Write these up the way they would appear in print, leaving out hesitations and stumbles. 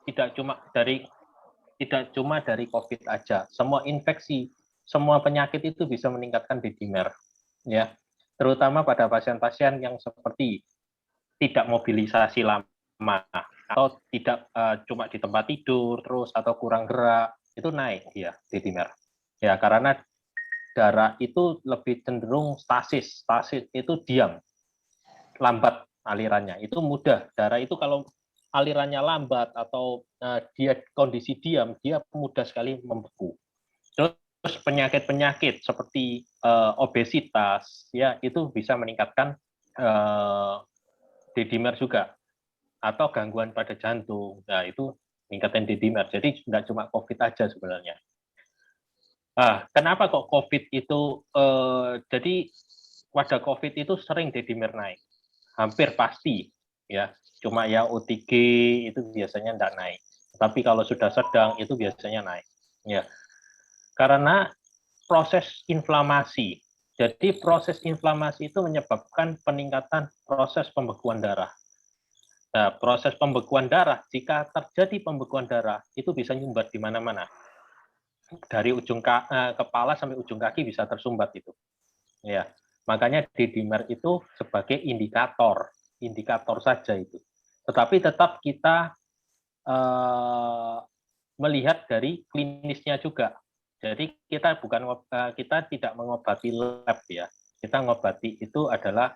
tidak cuma dari COVID aja, semua infeksi, semua penyakit itu bisa meningkatkan D-dimer, ya, terutama pada pasien-pasien yang seperti tidak mobilisasi lama atau tidak cuma di tempat tidur terus atau kurang gerak, itu naik ya D-dimer. Ya, karena darah itu lebih cenderung stasis itu diam, lambat alirannya. Itu mudah. Darah itu kalau alirannya lambat atau dia kondisi diam, dia mudah sekali membeku. Terus penyakit-penyakit seperti obesitas, ya itu bisa meningkatkan D-dimer juga, atau gangguan pada jantung. Nah itu meningkatkan D-dimer. Jadi nggak cuma COVID aja sebenarnya. Kenapa kok COVID itu jadi pada COVID itu sering D-dimer naik, hampir pasti ya. Cuma ya OTG itu biasanya nggak naik, tapi kalau sudah sedang itu biasanya naik. Ya, karena proses inflamasi. Jadi proses inflamasi itu menyebabkan peningkatan proses pembekuan darah. Nah, proses pembekuan darah, jika terjadi pembekuan darah, itu bisa nyumbat di mana-mana. Dari ujung kepala sampai ujung kaki bisa tersumbat itu. Ya, makanya D-dimer itu sebagai indikator saja itu. Tetapi tetap kita melihat dari klinisnya juga. Jadi kita tidak mengobati lab ya. Kita mengobati itu adalah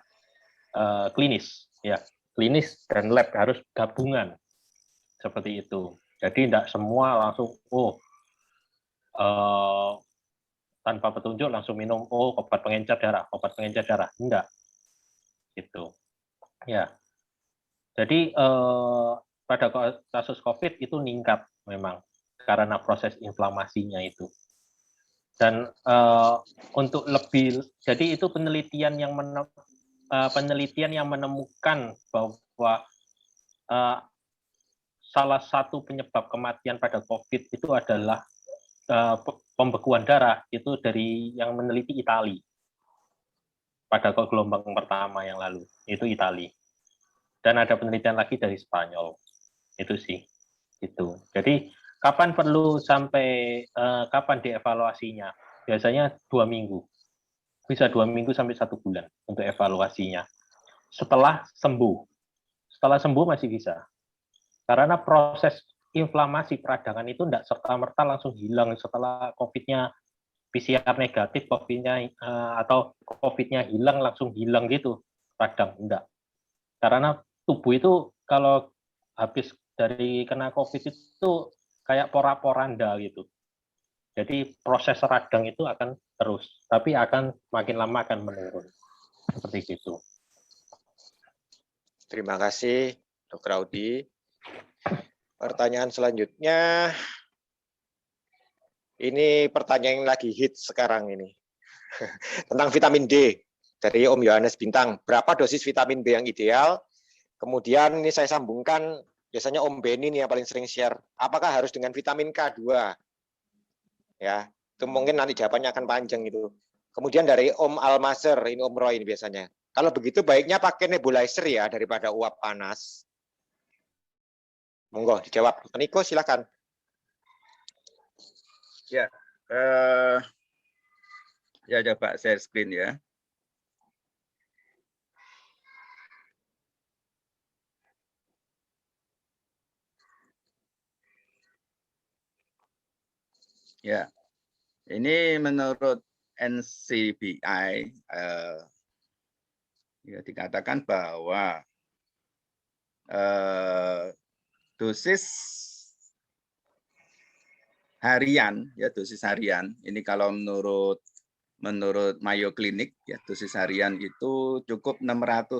klinis ya. Klinis dan lab harus gabungan seperti itu. Jadi tidak semua langsung tanpa petunjuk langsung minum obat pengencer darah, enggak gitu. Ya. Jadi pada kasus COVID itu meningkat memang karena proses inflamasinya itu. Dan untuk lebih, jadi itu penelitian yang menemukan bahwa salah satu penyebab kematian pada COVID itu adalah pembekuan darah, itu dari yang meneliti Italia pada gelombang pertama yang lalu, itu Italia. Dan ada penelitian lagi dari Spanyol, itu sih. Itu. Jadi kapan perlu sampai kapan dievaluasinya? Biasanya 2 minggu. Bisa 2 minggu sampai 1 bulan untuk evaluasinya. Setelah sembuh masih bisa. Karena proses inflamasi peradangan itu tidak serta-merta langsung hilang setelah COVID-nya PCR negatif, COVID-nya atau COVID-nya hilang langsung hilang gitu. Radang, enggak. Karena tubuh itu kalau habis dari kena COVID itu kayak pora-poranda gitu. Jadi proses radang itu akan terus, tapi akan makin lama akan menurun. Seperti itu. Terima kasih, Dr. Audi. Pertanyaan selanjutnya, ini pertanyaan yang lagi hit sekarang ini. Tentang vitamin D, dari Om Yohanes Bintang. Berapa dosis vitamin B yang ideal? Kemudian ini saya sambungkan, biasanya Om Beni nih yang paling sering share. Apakah harus dengan vitamin K2? Ya, itu mungkin nanti jawabannya akan panjang itu. Kemudian dari Om Almaser, ini Om Roy ini biasanya. Kalau begitu baiknya pakai nebulizer ya daripada uap panas. Monggo dijawab. Niko silakan. Ya, ya coba share screen ya. Ya, ini menurut NCBI ya dikatakan bahwa dosis harian ini kalau menurut Mayo Clinic ya dosis harian itu cukup 600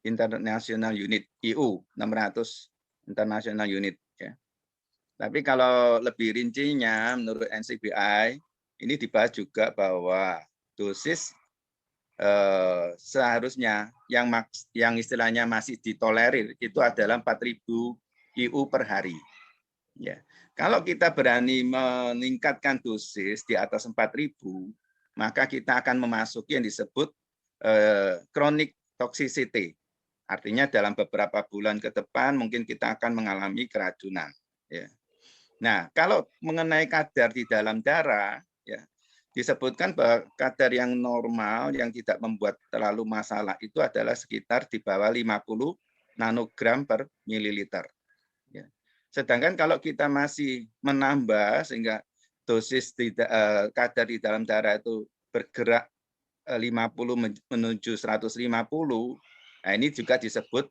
international unit EU 600 international unit ya. Tapi kalau lebih rincinya menurut NCBI ini dibahas juga bahwa dosis seharusnya yang istilahnya masih ditolerir itu adalah 4.000 IU per hari. Ya. Kalau kita berani meningkatkan dosis di atas 4.000, maka kita akan memasuki yang disebut chronic toxicity Artinya dalam beberapa bulan ke depan mungkin kita akan mengalami keracunan. Ya. Nah, kalau mengenai kadar di dalam darah, ya, disebutkan bahwa kadar yang normal yang tidak membuat terlalu masalah itu adalah sekitar di bawah 50 nanogram per mililiter. Ya. Sedangkan kalau kita masih menambah sehingga dosis kadar di dalam darah itu bergerak 50 menuju 150, nah ini juga disebut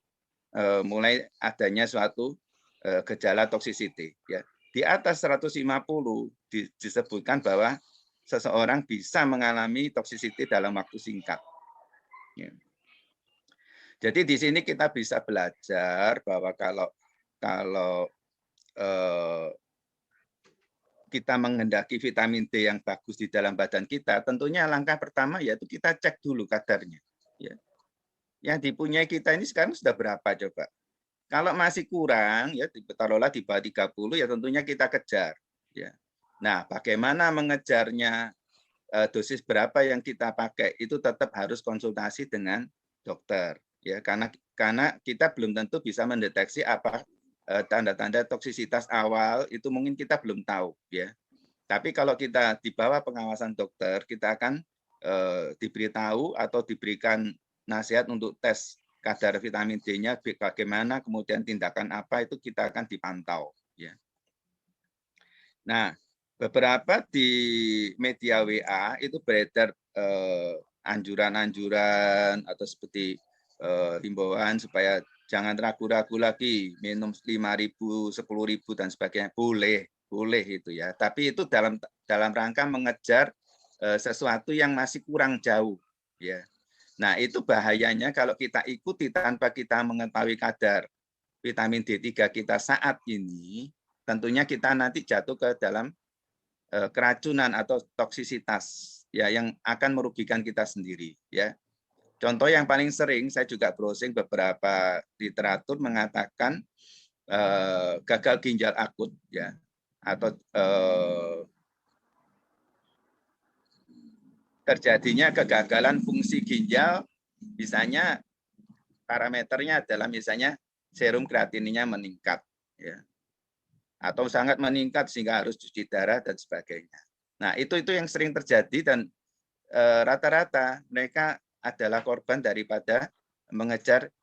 mulai adanya suatu gejala toxicity. Ya. Di atas 150 disebutkan bahwa seseorang bisa mengalami toxicity dalam waktu singkat. Ya. Jadi di sini kita bisa belajar bahwa kalau kita menghendaki vitamin D yang bagus di dalam badan kita, tentunya langkah pertama yaitu kita cek dulu kadarnya. Ya. Yang dipunyai kita ini sekarang sudah berapa coba? Kalau masih kurang, ya taruhlah di bawah 30, ya tentunya kita kejar. Ya. Nah, bagaimana mengejarnya, dosis berapa yang kita pakai, itu tetap harus konsultasi dengan dokter. Ya, karena kita belum tentu bisa mendeteksi apa tanda-tanda toksisitas awal, itu mungkin kita belum tahu. Ya. Tapi kalau kita di bawah pengawasan dokter, kita akan diberitahu atau diberikan nasihat untuk tes kadar vitamin D-nya bagaimana, kemudian tindakan apa itu kita akan dipantau. Ya. Nah, beberapa di media WA itu beredar anjuran-anjuran atau seperti himbauan supaya jangan ragu-ragu lagi minum 5.000, 10.000 dan sebagainya. Boleh itu ya. Tapi itu dalam rangka mengejar sesuatu yang masih kurang jauh. Ya. Nah, itu bahayanya kalau kita ikuti tanpa kita mengetahui kadar vitamin D3 kita saat ini, tentunya kita nanti jatuh ke dalam keracunan atau toksisitas ya yang akan merugikan kita sendiri ya. Contoh yang paling sering saya juga browsing beberapa literatur mengatakan gagal ginjal akut ya atau terjadinya kegagalan fungsi ginjal, misalnya parameternya adalah misalnya serum kreatininya meningkat, ya, atau sangat meningkat sehingga harus cuci darah dan sebagainya. Nah itu yang sering terjadi dan rata-rata mereka adalah korban daripada mengejar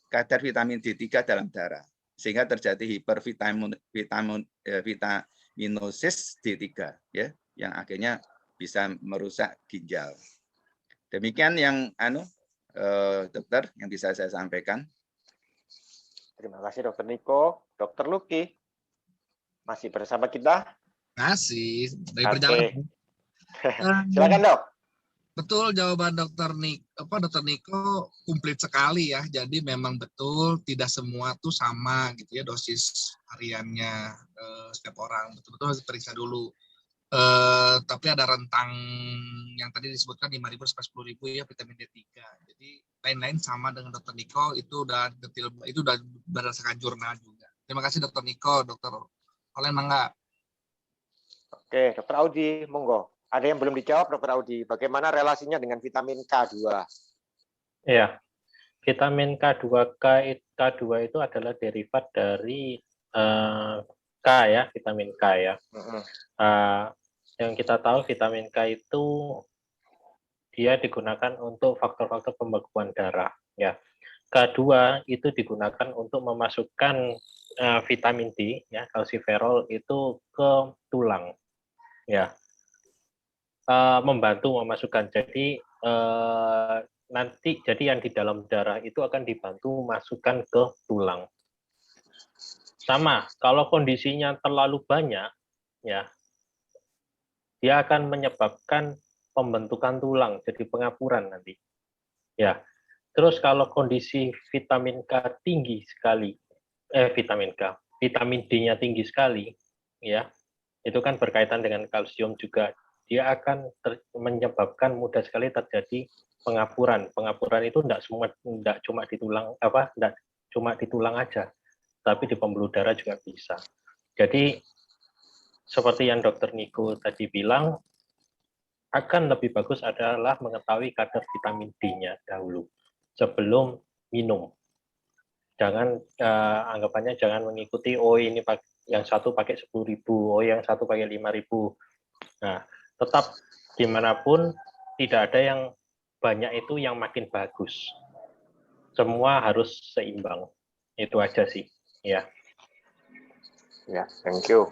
kadar vitamin D3 dalam darah, sehingga terjadi hipervitaminosis D3, ya, yang akhirnya bisa merusak ginjal. Demikian yang dokter yang bisa saya sampaikan. Terima kasih Dokter Niko. Dokter Luki masih bersama kita? Masih dari perjalanan. perjalanan. Silakan Dok. Betul jawaban Dokter Niko komplit sekali ya. Jadi memang betul tidak semua tuh sama gitu ya dosis hariannya setiap orang. Betul-betul harus periksa dulu. Tapi ada rentang yang tadi disebutkan 5.000 sampai 10.000 ya vitamin D3. Jadi lain-lain sama dengan Dokter Niko itu udah detail, itu udah berdasarkan jurnal juga. Terima kasih Dokter Niko. Dokter Olen mangga. Oke, Dokter Audi, monggo. Ada yang belum dijawab, Dokter Audi. Bagaimana relasinya dengan vitamin K2? Iya, vitamin K2 itu adalah derivat dari K ya, vitamin K ya. Yang kita tahu vitamin K itu dia digunakan untuk faktor-faktor pembekuan darah ya. K2 itu digunakan untuk memasukkan vitamin D ya, kalsiferol itu ke tulang ya. Membantu memasukkan. Jadi nanti jadi yang di dalam darah itu akan dibantu masukkan ke tulang. Sama, kalau kondisinya terlalu banyak ya, dia akan menyebabkan pembentukan tulang, jadi pengapuran nanti. Ya. Terus kalau kondisi vitamin K tinggi sekali, vitamin D-nya tinggi sekali, ya, itu kan berkaitan dengan kalsium juga. Dia akan menyebabkan mudah sekali terjadi pengapuran. Pengapuran itu tidak cuma di tulang tidak cuma di tulang aja, tapi di pembuluh darah juga bisa. Jadi seperti yang Dokter Niko tadi bilang, akan lebih bagus adalah mengetahui kadar vitamin D-nya dahulu sebelum minum. Jangan anggapannya jangan mengikuti ini yang satu pakai 10.000, yang satu pakai 5.000. Nah, tetap gimana pun tidak ada yang banyak itu yang makin bagus. Semua harus seimbang. Itu aja sih, ya. Ya, thank you.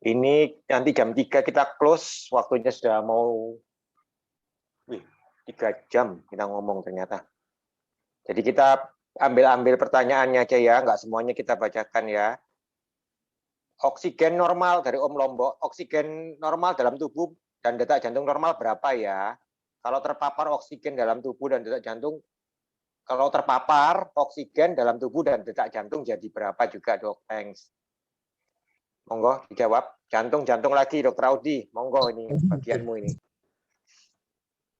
Ini nanti jam 3 kita close, waktunya sudah mau 3 jam kita ngomong ternyata. Jadi kita ambil pertanyaannya aja ya, nggak semuanya kita bacakan ya. Oksigen normal dari Om Lombok, oksigen normal dalam tubuh dan detak jantung normal berapa ya? Kalau terpapar oksigen dalam tubuh dan detak jantung, kalau terpapar oksigen dalam tubuh dan detak jantung jadi berapa juga, Dok? Thanks. Monggo dijawab. Jantung lagi, Dokter Audi. Monggo ini bagianmu ini.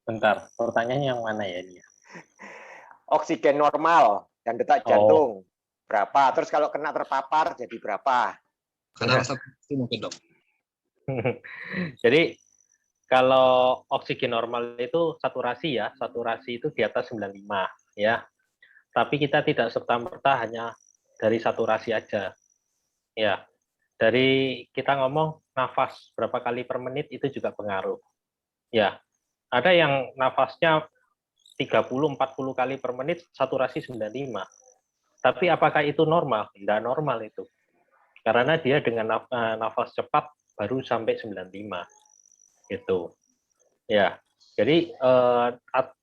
Bentar, pertanyaannya yang mana ya ini? Oksigen normal dan detak jantung berapa? Terus kalau kena terpapar jadi berapa? Karena rasa mungkin, Dok. Jadi kalau oksigen normal itu saturasi ya, saturasi itu di atas 95 ya. Tapi kita tidak serta-merta hanya dari saturasi aja. Ya. Dari kita ngomong nafas berapa kali per menit itu juga pengaruh. Ya. Ada yang nafasnya 30-40 kali per menit saturasi 95. Tapi apakah itu normal? Tidak normal itu. Karena dia dengan nafas cepat baru sampai 95. Gitu. Ya. Jadi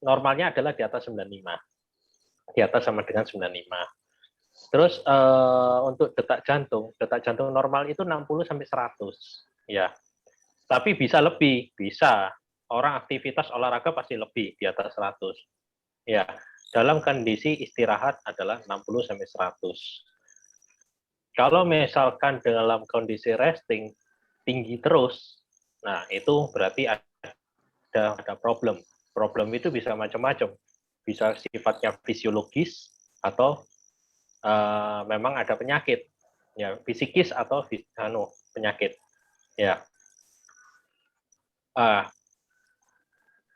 normalnya adalah di atas 95. Di atas sama dengan 95. Terus untuk detak jantung normal itu 60 sampai 100. Ya. Tapi bisa lebih, bisa. Orang aktivitas olahraga pasti lebih di atas 100. Ya, dalam kondisi istirahat adalah 60 sampai 100. Kalau misalkan dalam kondisi resting tinggi terus, nah itu berarti ada problem. Problem itu bisa macam-macam. Bisa sifatnya fisiologis atau memang ada penyakit. Ya, fisikis atau penyakit. Ya.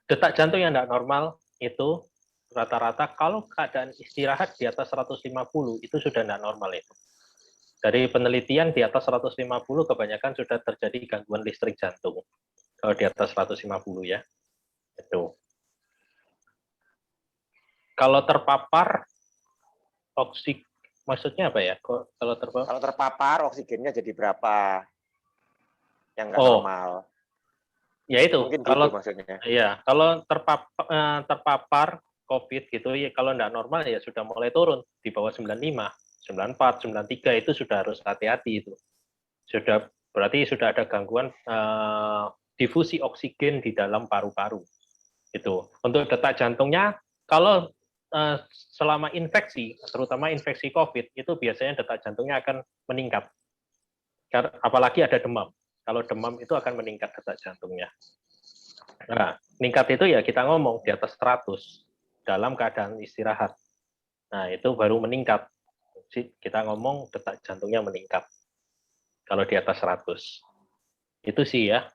Detak jantung yang tidak normal itu rata-rata kalau keadaan istirahat di atas 150 itu sudah tidak normal itu. Dari penelitian di atas 150 kebanyakan sudah terjadi gangguan listrik jantung. Kalau di atas 150 ya. Itu. Kalau terpapar maksudnya apa ya? Kalau terpapar oksigennya jadi berapa? Yang nggak normal. Ya itu. Mungkin kalau gitu maksudnya. Iya, kalau terpapar COVID gitu ya, kalau tidak normal ya sudah mulai turun di bawah 95, 94, 93 itu sudah harus hati-hati itu. Berarti sudah ada gangguan difusi oksigen di dalam paru-paru. Itu. Untuk detak jantungnya kalau selama infeksi, terutama infeksi COVID itu biasanya detak jantungnya akan meningkat. Apalagi ada demam. Kalau demam itu akan meningkat detak jantungnya. Nah, meningkat itu ya kita ngomong di atas 100 dalam keadaan istirahat. Nah, itu baru meningkat. Kita ngomong detak jantungnya meningkat. Kalau di atas 100. Itu sih ya.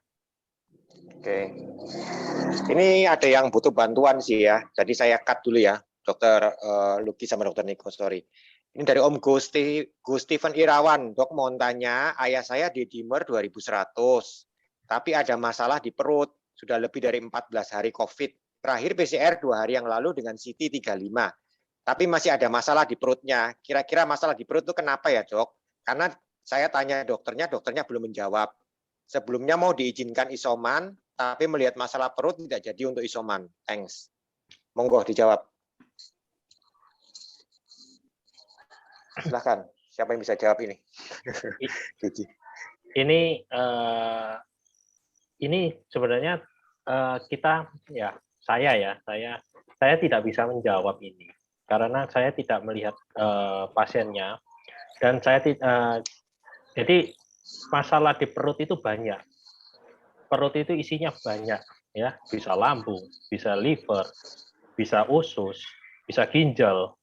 Oke. Ini ada yang butuh bantuan sih ya. Jadi saya cut dulu ya, Dokter Luki sama Dokter Niko, sorry. Ini dari Om Gustivan Irawan. Dok mau tanya, ayah saya D-dimer 2100. Tapi ada masalah di perut. Sudah lebih dari 14 hari COVID. Terakhir PCR 2 hari yang lalu dengan CT 35. Tapi masih ada masalah di perutnya. Kira-kira masalah di perut itu kenapa ya, Dok? Karena saya tanya dokternya belum menjawab. Sebelumnya mau diizinkan isoman, tapi melihat masalah perut tidak jadi untuk isoman. Thanks. Monggo dijawab. Silahkan. Siapa yang bisa jawab ini? Ini sebenarnya kita ya saya tidak bisa menjawab ini karena saya tidak melihat pasiennya dan saya jadi masalah di perut itu banyak. Perut itu isinya banyak ya, bisa lambung, bisa liver, bisa usus, bisa ginjal.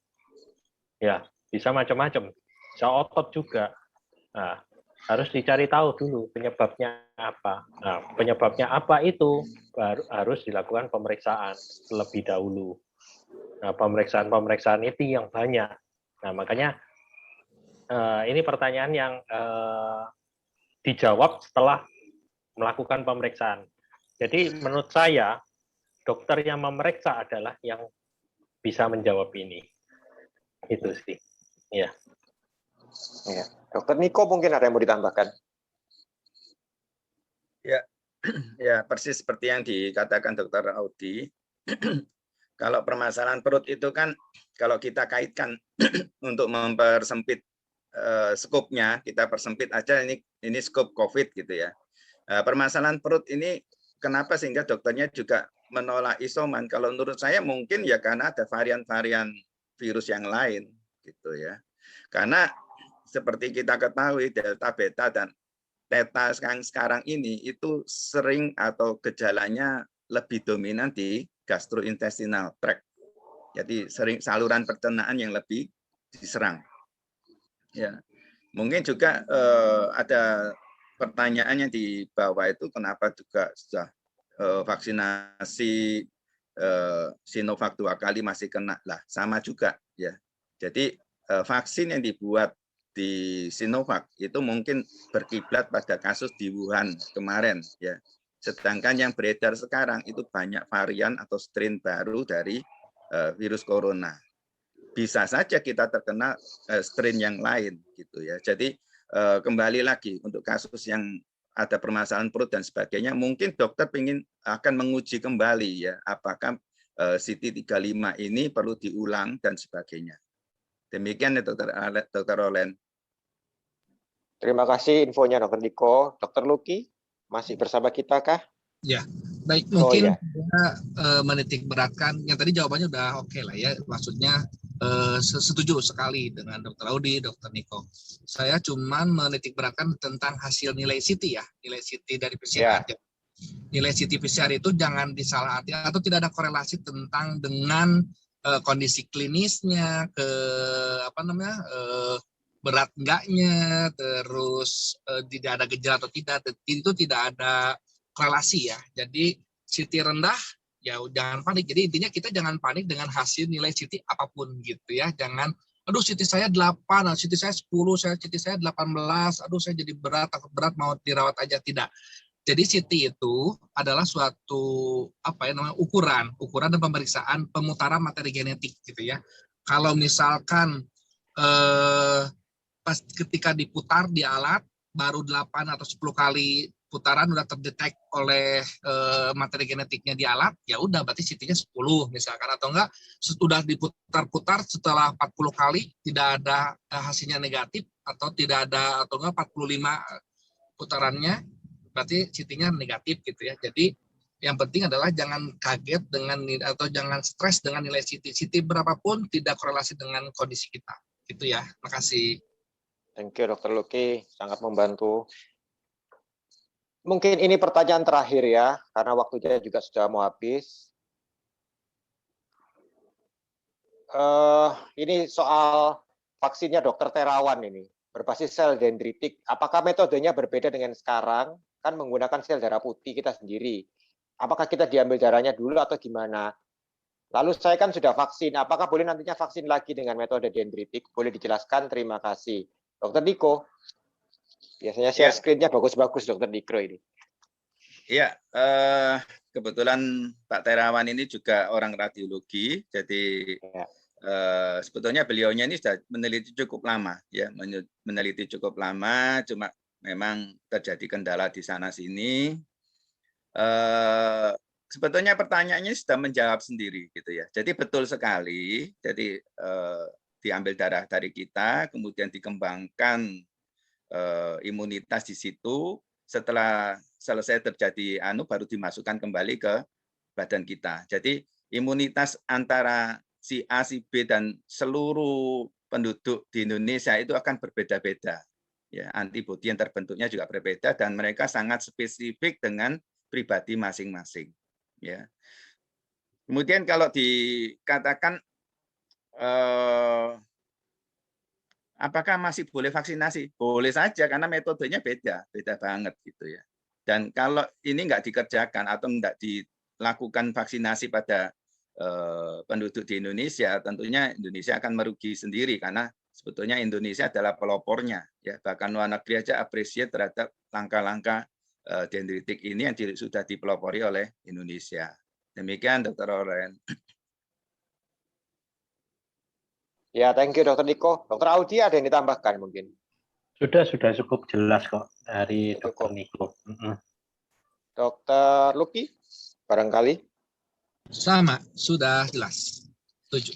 Ya, bisa macam-macam. Bisa otot juga. Nah, harus dicari tahu dulu penyebabnya apa. Nah, penyebabnya apa itu harus dilakukan pemeriksaan terlebih dahulu. Nah, pemeriksaan itu yang banyak. Nah, makanya ini pertanyaan yang dijawab setelah melakukan pemeriksaan. Jadi menurut saya, dokter yang memeriksa adalah yang bisa menjawab ini. Itu sih. Ya. Ya. Dokter Niko mungkin ada yang mau ditambahkan? Ya, ya persis seperti yang dikatakan Dokter Audi. Kalau permasalahan perut itu kan kalau kita kaitkan untuk mempersempit skopnya, kita persempit aja ini skop COVID gitu ya. Permasalahan perut ini kenapa sehingga dokternya juga menolak isoman? Kalau menurut saya mungkin ya karena ada varian-varian virus yang lain gitu ya. Karena seperti kita ketahui delta, beta dan theta sekarang ini itu sering atau gejalanya lebih dominan di gastrointestinal tract. Jadi sering saluran pencernaan yang lebih diserang. Ya, mungkin juga ada pertanyaan yang di bawah itu kenapa juga sudah vaksinasi Sinovac 2 kali masih kena lah, sama juga ya. Jadi vaksin yang dibuat di Sinovac itu mungkin berkiblat pada kasus di Wuhan kemarin ya. Sedangkan yang beredar sekarang itu banyak varian atau strain baru dari virus corona. Bisa saja kita terkena strain yang lain gitu ya. Jadi kembali lagi untuk kasus yang ada permasalahan perut dan sebagainya, mungkin dokter akan menguji kembali ya apakah CT35 ini perlu diulang dan sebagainya. Demikian ya Dokter Roland. Terima kasih infonya Dokter Niko. Dokter Luki masih bersama kita kah? Ya, baik ya. mungkin saya menitik beratkan yang tadi jawabannya udah oke lah ya, maksudnya setuju sekali dengan Dokter Audi, Dokter Niko. Saya cuman menitik beratkan tentang hasil nilai CT ya, nilai CT dari PCR. Ya. Nilai CT PCR itu jangan disalahartikan atau tidak ada korelasi tentang dengan kondisi klinisnya, ke berat enggaknya, terus tidak ada gejala atau tidak, itu tidak ada korelasi ya. Jadi CT rendah ya jangan panik. Jadi intinya kita jangan panik dengan hasil nilai CT apapun gitu ya. Jangan aduh CT saya 8, CT saya 10, CT saya 18, aduh saya jadi berat, takut berat mau dirawat aja, tidak. Jadi CT itu adalah suatu ukuran dan pemeriksaan pemutaran materi genetik gitu ya. Kalau misalkan pas ketika diputar di alat baru 8 atau 10 kali putaran udah terdetek oleh materi genetiknya di alat, ya udah berarti CT-nya 10 misalkan, atau enggak sudah diputar-putar setelah 40 kali tidak ada hasilnya negatif atau tidak ada, atau enggak 45 putarannya berarti CT-nya negatif gitu ya. Jadi yang penting adalah jangan kaget dengan atau jangan stres dengan nilai CT. CT berapapun tidak korelasi dengan kondisi kita. Gitu ya. Makasih. Thank you Dokter Luki, sangat membantu. Mungkin ini pertanyaan terakhir ya, karena waktunya juga sudah mau habis. Ini soal vaksinnya Dokter Terawan ini, berbasis sel dendritik. Apakah metodenya berbeda dengan sekarang? Kan menggunakan sel darah putih kita sendiri. Apakah kita diambil darahnya dulu atau gimana? Lalu saya kan sudah vaksin, apakah boleh nantinya vaksin lagi dengan metode dendritik? Boleh dijelaskan? Terima kasih. Dokter Niko, biasanya share screen-nya bagus-bagus Dokter Niko ini. Iya, kebetulan Pak Terawan ini juga orang radiologi, jadi sebetulnya beliaunya ini sudah meneliti cukup lama, ya, meneliti cukup lama, cuma memang terjadi kendala di sana sini. Sebetulnya pertanyaannya sudah menjawab sendiri, gitu ya. Jadi betul sekali, jadi diambil darah dari kita, kemudian dikembangkan imunitas di situ. Setelah selesai terjadi baru dimasukkan kembali ke badan kita. Jadi imunitas antara si A, si B dan seluruh penduduk di Indonesia itu akan berbeda-beda. Ya, antibodi yang terbentuknya juga berbeda dan mereka sangat spesifik dengan pribadi masing-masing. Ya. Kemudian kalau dikatakan apakah masih boleh vaksinasi? Boleh saja karena metodenya beda banget gitu ya. Dan kalau ini nggak dikerjakan atau nggak dilakukan vaksinasi pada penduduk di Indonesia, tentunya Indonesia akan merugi sendiri karena sebetulnya Indonesia adalah pelopornya. Ya, bahkan luar negeri aja appreciate terhadap langkah-langkah dendritik ini yang sudah dipelopori oleh Indonesia. Demikian, Dr. Oren. Ya, thank you Dr. Niko. Dr. Audi ada yang ditambahkan mungkin? Sudah cukup jelas kok dari Dr. Cukup. Niko. Dr. Luki, barangkali Sama, sudah jelas. Setuju.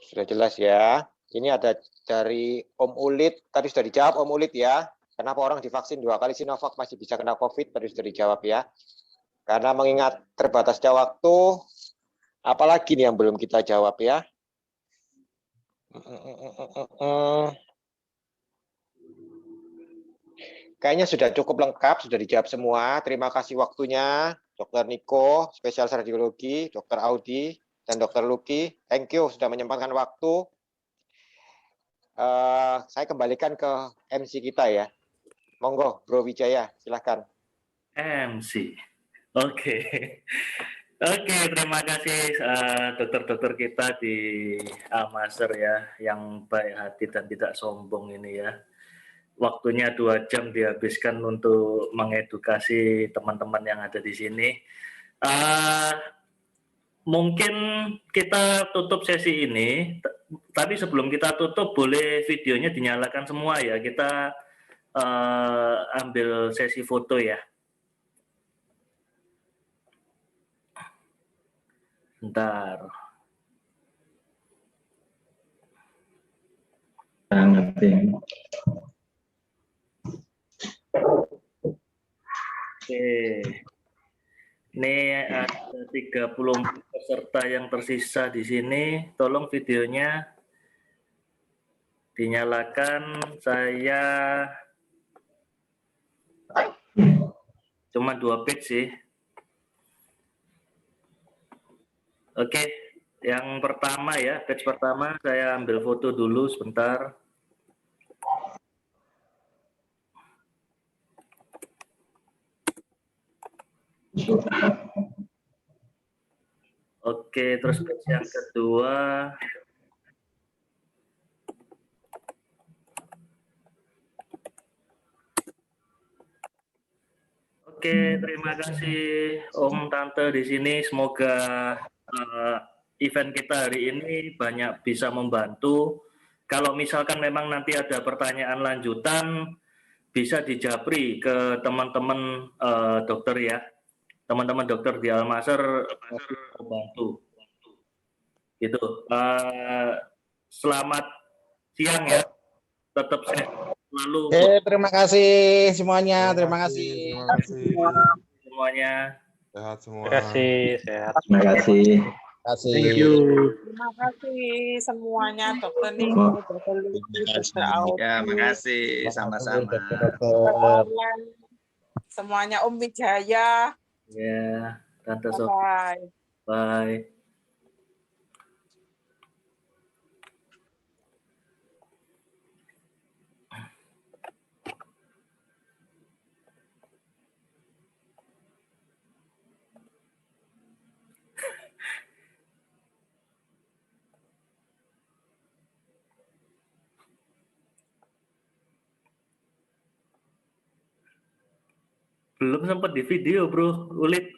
sudah jelas ya. Ini ada dari Om Ulit, tadi sudah dijawab Om Ulit ya. Kenapa orang divaksin 2 kali Sinovac masih bisa kena COVID? Tadi sudah dijawab ya. Karena mengingat terbatasnya waktu, apalagi nih yang belum kita jawab ya. Kayaknya sudah cukup lengkap, sudah dijawab semua. Terima kasih waktunya, Dr. Niko, spesialis radiologi, Dr. Audi, dan Dr. Luki. Thank you sudah menyempatkan waktu. Saya kembalikan ke MC kita ya. Monggo, Bro Wijaya, silakan. MC. Oke. Oke, terima kasih dokter-dokter kita di Al-Mazhar ya, yang baik hati dan tidak sombong ini ya. Waktunya 2 jam dihabiskan untuk mengedukasi teman-teman yang ada di sini. Mungkin kita tutup sesi ini, tapi sebelum kita tutup boleh videonya dinyalakan semua ya. Kita ambil sesi foto ya. Bentar. Oke. Ini ada 30 peserta yang tersisa di sini. Tolong videonya dinyalakan. Saya cuma 2 page sih. Oke, yang pertama ya, page pertama saya ambil foto dulu sebentar. Oke, terus page yang kedua. Oke, terima kasih Om Tante di sini. Semoga event kita hari ini banyak bisa membantu. Kalau misalkan memang nanti ada pertanyaan lanjutan, bisa dijapri ke teman-teman dokter ya. Teman-teman dokter di Al-Mazhar membantu. Gitu. Selamat siang ya. Tetap sehat selalu. Terima kasih semuanya. Terima kasih. Semuanya. Sehat semua. Terima kasih, sehat. Terima kasih. Thank you. Terima kasih semuanya, Dokter Niko, Dokter Luki, Dokter Audi. Ya, makasih sama-sama. Semuanya Om Wijaya. Ya, Tante Sofi. Bye. Bye. Belum sempat di video, Bro. Ulit.